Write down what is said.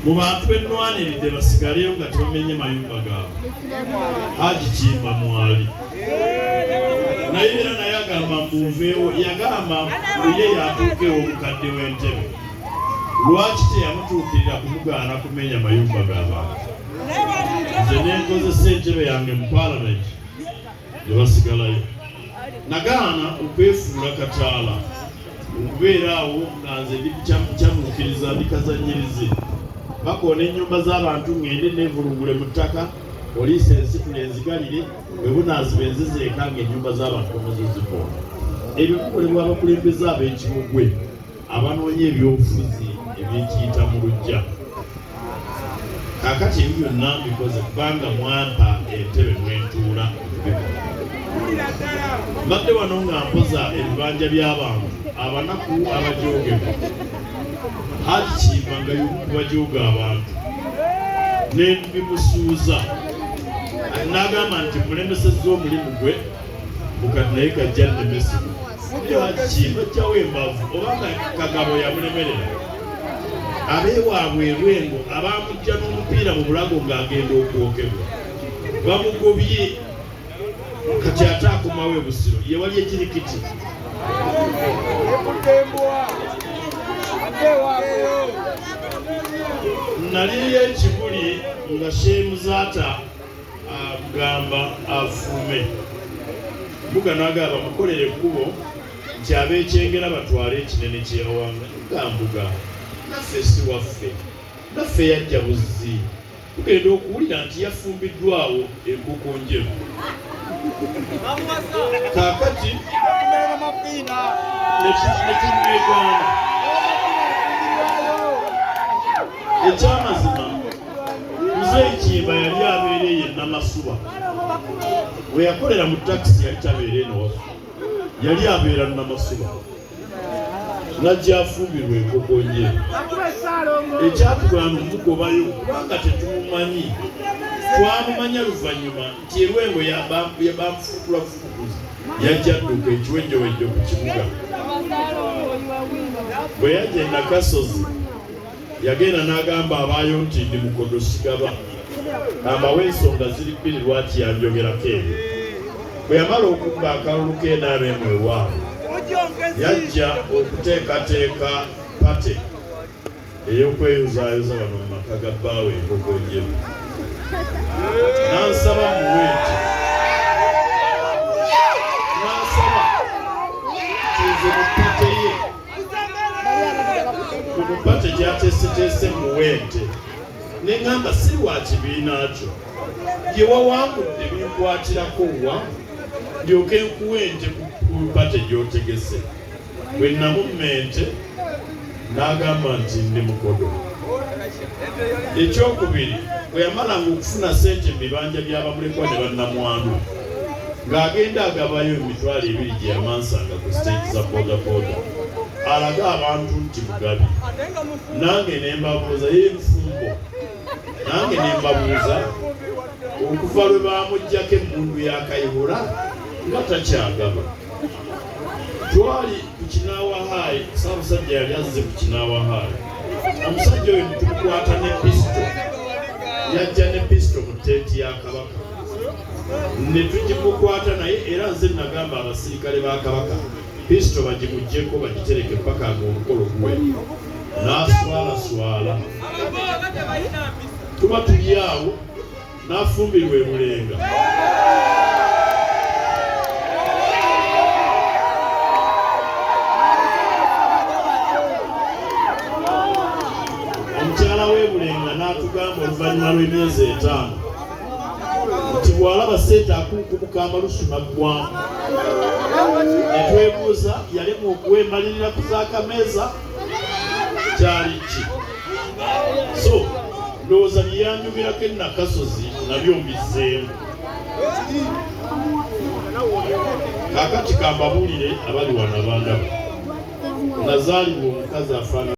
mu bantu b'ennwaniridde basigaleyo nga tebamenye mayumba gaabwe. Haji Kimba mwali naye era naye agamba mbuveewo, yagamba ye yatuukewo omukadde w'entebe, lwaki teyamutuukirira kumugaana kumenya mayumba g'abantu? Nze nenkozesa entebe yange mu palamenti ne basigalayo. Nagaana okwefuula kataala okubeera awo nga nze ndikyamuukiriza ndikazanyirize bakoona ennyumba z'abantu ngende nevulungule mu ttaka poliisi ensitula enzigalire bwe bunaaziba enzizeeka ng'ennyumba z'abantu bamuzizikoona. Ebyo bikolebwa abakulembeze ab'ekibugwe abanoonya ebyobufuzi ebyekiyita mu lujja. Kaakati ebyo byonna mbikoze kubanga mwampa entebe mwentuula okubikola. Mbadde wano nga mpoza ebibanja by'abantu abanaku abajoogebwa. Haji Kimba nga y'omu ku bajooga abantu ne bimusuuza. N'agamba nti mulemesezza omulimu gwe bukati naye kajja nnemesebwa. Naye Haji Kimba ajjawo embavu obanga Kagabo yamulemerera. Abeewaabwe Lwengo abamujja n'omupiira mu bulago ng'agenda okwokebwa bamugobye. Kati ate akomawo e Busiro ye wali ekirikiti. Naliyo ekibuli nga Shemuzaata agamba afuume. Mbuga n'agamba mukolere ekkubo nti ab'ekyengera batwale ekinene kyewanga. Gambuga naffe si waffe, naffe yajja buzzi. Tugenda okuwulira nti yafumbiddwawo enkoko njeru. Kaakati netumwegaana. Ekyamazima Muzeeyi Kimba yali abeereye Namasuba. We yakolera mu takisi yali tabeera eno waffe, yali abeera Namasuba. Najja afumbirwa enkoko njeru. Ekyatugana omugobayo kubanga tetumumanyi. Twamumanya luvannyuma nti Lwengo yabamufukulafukuza yajja adduka ekiwejjowejjo ku kibuga. Bwe yajja e Nakasozi yagenda n'agamba abaayo nti ndi mukodo sigaba, ambawo ensonga ziri bbiri lwaki yanjogerako ebyo. Bwe yamala okubba akalulu ke n'abeemu ewaabwe yajja okuteekateeka pate ey'okweyuzaayoza wano mu maka ga bbaawe enkoko njeru. N'ansaba muweeti, n'asaba kize mu pate ye, mu pate gy'ateeseteese muweete. Ne ŋŋamba si lwa kibiina kyo, gye wawangudde binkwatirako wa ndyoke nkuwente ku pate gy'otegese. Bwe namumente n'agamba nti ndi mukodo. Ekyokubiri, bwe yamalanga okufuna ssente mu bibanja by'abamulekwa ne bannamwandu ng'agenda agabayo emitwalo 2 gye yamansanga ku siteeti za bodaboda alage abantu nti mugabi. Nange ne mbabuuza y'enfumbo, nange ne mbabuuza okuva lwe baamuggyako emmundu ya Kayihura nga takyagaba. Twali ku Kinaawa High, Ssaabasajja yali azze ku Kinaawa High. Omusajja oyo tumukwata ne pisito, yajja ne pisito mu tteeti ya Kabaka. Ne tugimukwata naye era nze nagamba abasirikale ba Kabaka pisito bagimuggyeko bagitereke paka ng'omukolo guwe. N'aswalaswala. Tuba tuli awo n'afumbirwa e Bulenga. Omukyala w'e Bulenga n'atugamba oluvannyuma lw'emyezi 5 nti bw'alaba ssente akunkumuka amalusu naggwamu. Ne twebuuza yalema okuwemalirira ku zaakameeza kyali ki? So ndowooza bye yanjogirako e Nakasozi nabyo mbizzeemu. Kaakati kambabuulire abali wano abandaba. Nazaalibwa omukazi afaanana